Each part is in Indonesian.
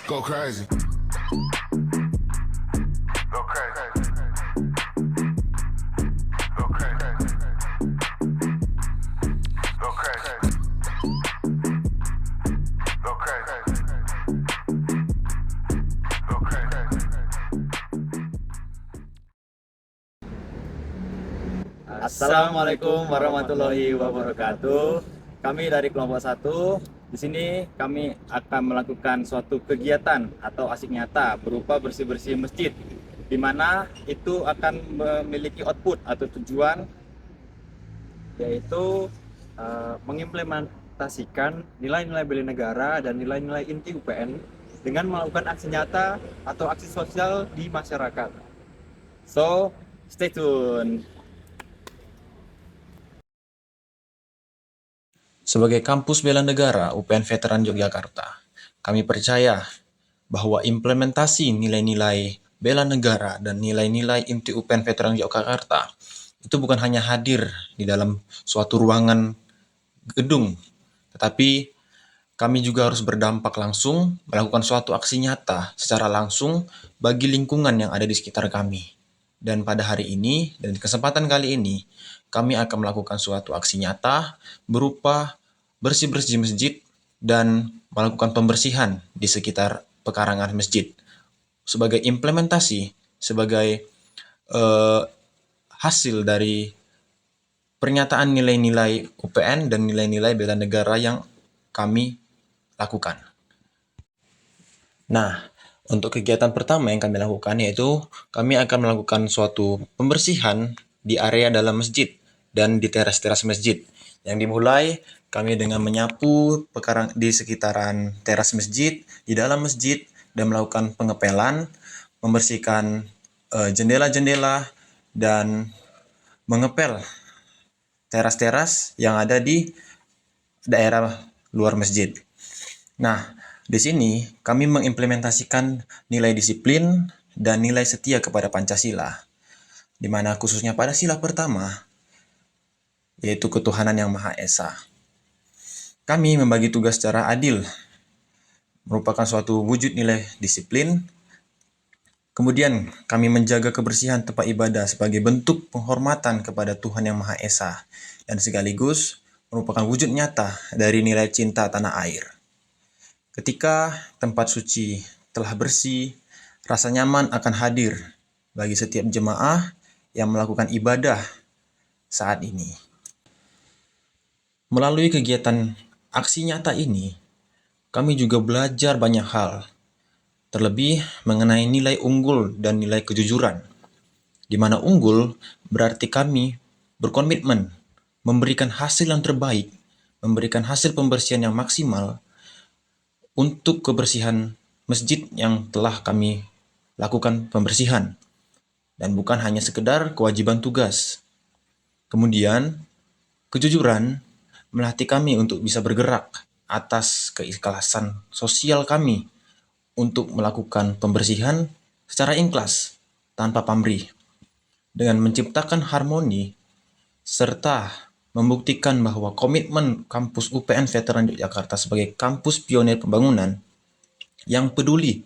Go crazy. Go crazy. Go crazy. Go crazy. Go crazy. Go crazy. Assalamualaikum warahmatullahi wabarakatuh. Kami dari kelompok 1. Di sini kami akan melakukan suatu kegiatan atau asik nyata berupa bersih-bersih masjid, di mana itu akan memiliki output atau tujuan, yaitu mengimplementasikan nilai-nilai bela negara dan nilai-nilai inti UPN dengan melakukan aksi nyata atau aksi sosial di masyarakat. So, stay tune. Sebagai kampus bela negara UPN Veteran Yogyakarta, kami percaya bahwa implementasi nilai-nilai bela negara dan nilai-nilai inti UPN Veteran Yogyakarta itu bukan hanya hadir di dalam suatu ruangan gedung, tetapi kami juga harus berdampak langsung melakukan suatu aksi nyata secara langsung bagi lingkungan yang ada di sekitar kami. Dan pada hari ini dan di kesempatan kali ini, kami akan melakukan suatu aksi nyata berupa bersih-bersih masjid dan melakukan pembersihan di sekitar pekarangan masjid sebagai implementasi, sebagai hasil dari pernyataan nilai-nilai UPN dan nilai-nilai bela negara yang kami lakukan. Nah, untuk kegiatan pertama yang kami lakukan yaitu kami akan melakukan suatu pembersihan di area dalam masjid dan di teras-teras masjid. Yang dimulai kami dengan menyapu di sekitaran teras masjid, di dalam masjid, dan melakukan pengepelan, membersihkan jendela-jendela, dan mengepel teras-teras yang ada di daerah luar masjid. Nah, di sini kami mengimplementasikan nilai disiplin dan nilai setia kepada Pancasila, di mana khususnya pada sila pertama, yaitu ketuhanan yang Maha Esa. Kami membagi tugas secara adil, merupakan suatu wujud nilai disiplin. Kemudian kami menjaga kebersihan tempat ibadah sebagai bentuk penghormatan kepada Tuhan yang Maha Esa, dan sekaligus merupakan wujud nyata dari nilai cinta tanah air. Ketika tempat suci telah bersih, rasa nyaman akan hadir bagi setiap jemaah yang melakukan ibadah saat ini. Melalui kegiatan aksi nyata ini, kami juga belajar banyak hal, terlebih mengenai nilai unggul dan nilai kejujuran, di mana unggul berarti kami berkomitmen memberikan hasil yang terbaik, memberikan hasil pembersihan yang maksimal untuk kebersihan masjid yang telah kami lakukan pembersihan, dan bukan hanya sekedar kewajiban tugas. Kemudian, kejujuran melatih kami untuk bisa bergerak atas keikhlasan sosial kami untuk melakukan pembersihan secara ikhlas, tanpa pamrih, dengan menciptakan harmoni, serta membuktikan bahwa komitmen kampus UPN Veteran Yogyakarta sebagai kampus pionir pembangunan yang peduli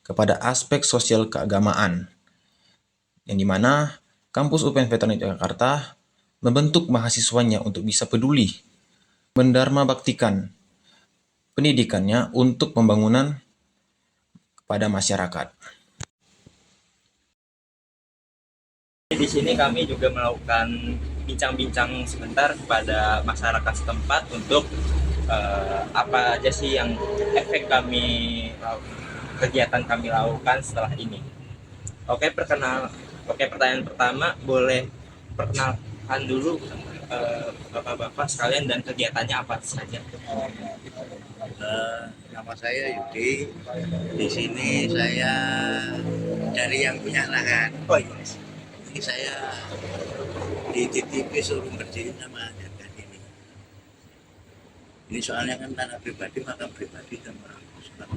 kepada aspek sosial keagamaan, yang dimana kampus UPN Veteran Yogyakarta membentuk mahasiswanya untuk bisa peduli, mendharma baktikan pendidikannya untuk pembangunan kepada masyarakat. Di sini kami juga melakukan bincang-bincang sebentar kepada masyarakat setempat untuk apa aja sih yang efek kegiatan kami lakukan setelah ini. Oke, pertanyaan pertama, boleh perkenalkan dulu bapak-bapak sekalian dan kegiatannya apa saja? Nama saya Yudi. Di sini saya dari yang punya lahan. Oh iya. Ini saya dititipi suruh berdiri sama jagat ini. Ini soalnya kan tanah pribadi, makam pribadi sama Ustaz.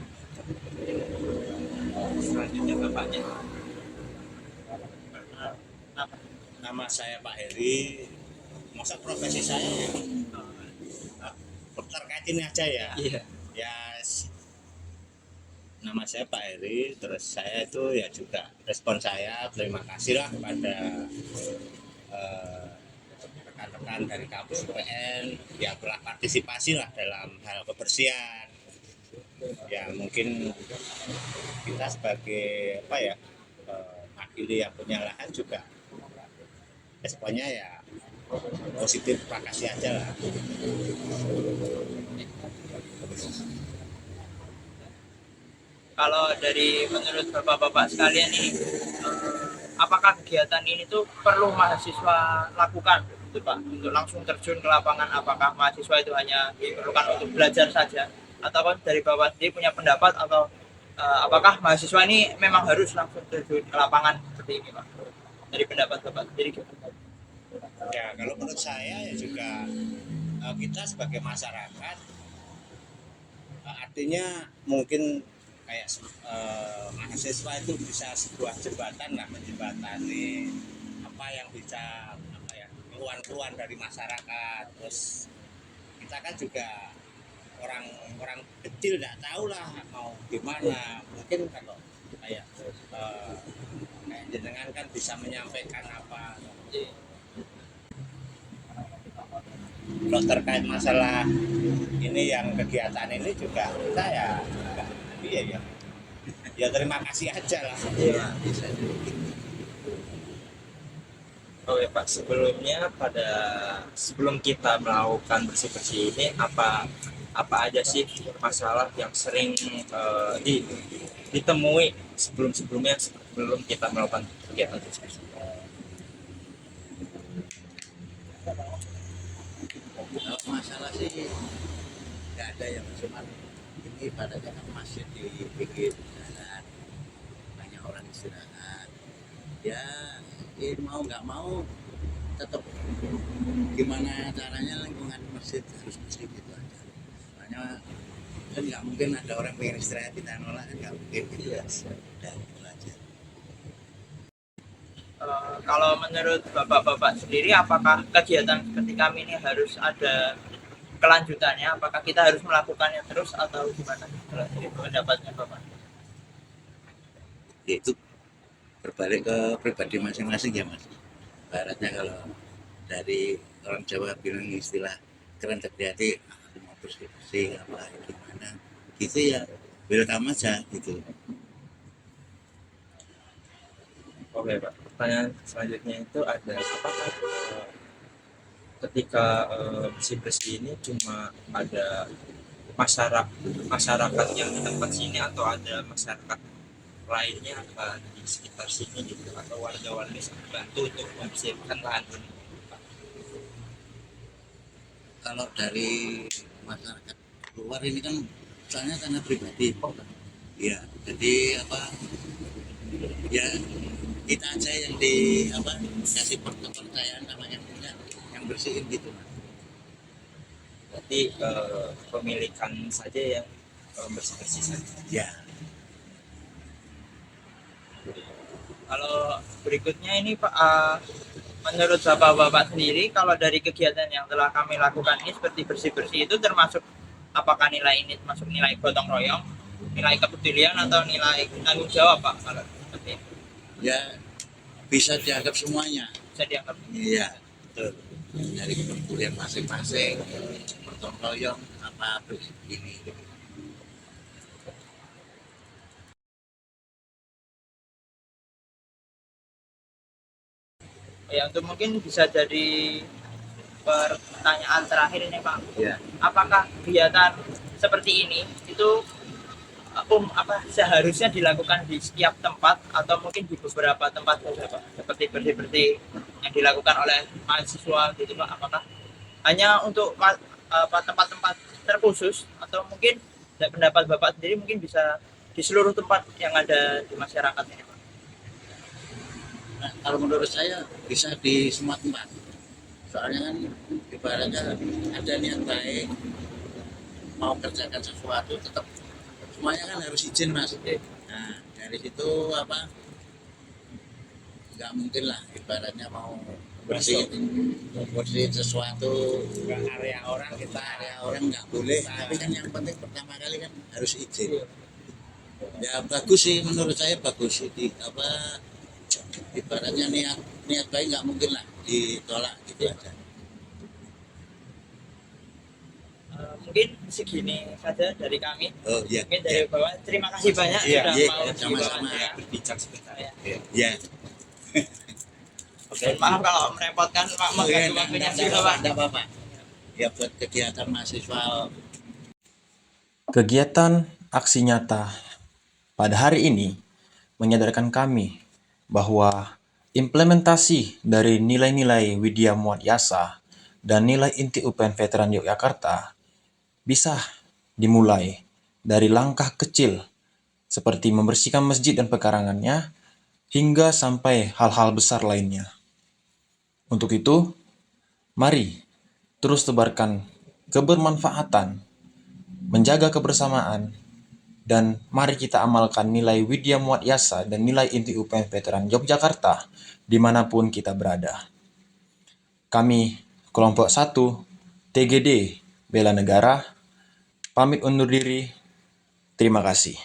Selanjutnya bapaknya. Nama saya Pak Heri. Masa profesi saya terkait ini aja ya. Iya. Ya Nama saya Pak Heri, terus saya itu ya juga respon saya terima kasih lah kepada rekan-rekan dari kampus UPN yang telah partisipasi lah dalam hal kebersihan. Ya mungkin kita sebagai apa ya wakili yang punya lahan juga responnya ya positif, makasih aja lah. Kalau dari menurut bapak-bapak sekalian ini, apakah kegiatan ini tuh perlu mahasiswa lakukan, gitu Pak, untuk langsung terjun ke lapangan? Apakah mahasiswa itu hanya diperlukan untuk belajar saja, atau dari bapak sendiri punya pendapat, atau apakah mahasiswa ini memang harus langsung terjun ke lapangan seperti ini, Pak? Dari pendapat bapak sendiri gimana? Ya kalau menurut saya ya juga kita sebagai masyarakat artinya mungkin kayak mahasiswa itu bisa sebuah jembatan lah, menjembatani apa yang bisa apa ya keluhan-keluhan dari masyarakat. Terus kita kan juga orang kecil nggak tahu lah mau gimana, mungkin kalau kayak kayak jenengan kan bisa menyampaikan apa. Kalau terkait masalah ini yang kegiatan ini juga kita ya ya terima kasih aja lah. Iya. Oke Pak, sebelum kita melakukan bersih-bersih ini apa aja sih masalah yang sering ditemui sebelum kita melakukan kegiatan bersih-bersih? Kalau masalah sih nggak ada yang cuma ini ibaratnya kan masjid di pinggir jalan, banyak orang istirahat. Ya ini mau nggak mau tetap gimana caranya lingkungan masjid harus bersih gitu aja. Soalnya kan nggak mungkin ada orang pengen istirahat kita nolak kan nggak mungkin gitu ya. Dan itu aja. Kalau menurut bapak-bapak sendiri, apakah kegiatan seperti kami ini harus ada kelanjutannya? Apakah kita harus melakukannya terus atau gimana? Kalau dari pendapatnya bapak? Ya, itu berbalik ke pribadi masing-masing ya mas. Baratnya kalau dari orang Jawa bilang istilah keren terjadi mau bersih-bersih apa gimana gitu ya welcome aja gitu. Oke Pak, pertanyaan selanjutnya itu ada apakah ketika bersih-bersih ini cuma ada masyarakat yang di tempat sini atau ada masyarakat lainnya di sekitar sini gitu atau warga-warga yang bantu untuk membersihkan lahan ini? Kalau dari masyarakat luar ini kan soalnya karena pribadi ya jadi apa ya kita aja yang kasih kepercayaan sama yang punya yang bersihin gitu mas. Berarti pemilikan saja yang bersih-bersih saja. Ya Kalau berikutnya ini Pak, menurut bapak-bapak sendiri, kalau dari kegiatan yang telah kami lakukan ini seperti bersih-bersih itu termasuk, apakah nilai ini termasuk nilai gotong royong, nilai kepedulian atau nilai tanggung jawab Pak? Kalau seperti ini ya bisa dianggap semuanya. bisa dianggap. Iya betul. Dari kepedulian masing-masing, gotong royong apa ini. Ya, untuk mungkin bisa jadi pertanyaan terakhir ini Pak. Ya. Apakah kegiatan seperti ini itu seharusnya dilakukan di setiap tempat atau mungkin di beberapa tempat saja Pak? Seperti bersih-bersih yang dilakukan oleh mahasiswa gitu Pak. Apakah hanya untuk tempat-tempat terkhusus atau mungkin dari pendapat Bapak sendiri mungkin bisa di seluruh tempat yang ada di masyarakat ini Pak? Nah, kalau menurut saya bisa di semua tempat. Soalnya kan ibaratnya ada niat baik mau kerjakan sesuatu tetap semuanya kan harus izin mas. Nah dari situ nggak mungkin lah ibaratnya mau bersihin sesuatu Ke area orang area orang nggak boleh. Tapi kan yang penting pertama kali kan harus izin. Ya bagus sih, menurut saya bagus. Ibaratnya niat baik nggak mungkin lah ditolak gitu aja. Mungkin segini saja dari kami. Oh iya. Mungkin dari Bapak, terima kasih banyak Iya, sudah iya, mau sama-sama. diwawancara. Berbincang sebentar. Ya. Ya. Dan maaf kalau merepotkan Pak, mengganggu waktunya sudah Pak. Enggak apa-apa. Ya buat kegiatan mahasiswa. Kegiatan aksi nyata pada hari ini menyadarkan kami bahwa implementasi dari nilai-nilai Widya Muat Yasa dan nilai inti UPN Veteran Yogyakarta bisa dimulai dari langkah kecil seperti membersihkan masjid dan pekarangannya hingga sampai hal-hal besar lainnya. Untuk itu, mari terus tebarkan kebermanfaatan, menjaga kebersamaan, dan mari kita amalkan nilai Widya Muat Yasa dan nilai inti UPN Veteran Yogyakarta dimanapun kita berada. Kami, kelompok 1, TGD Bela Negara, pamit undur diri. Terima kasih.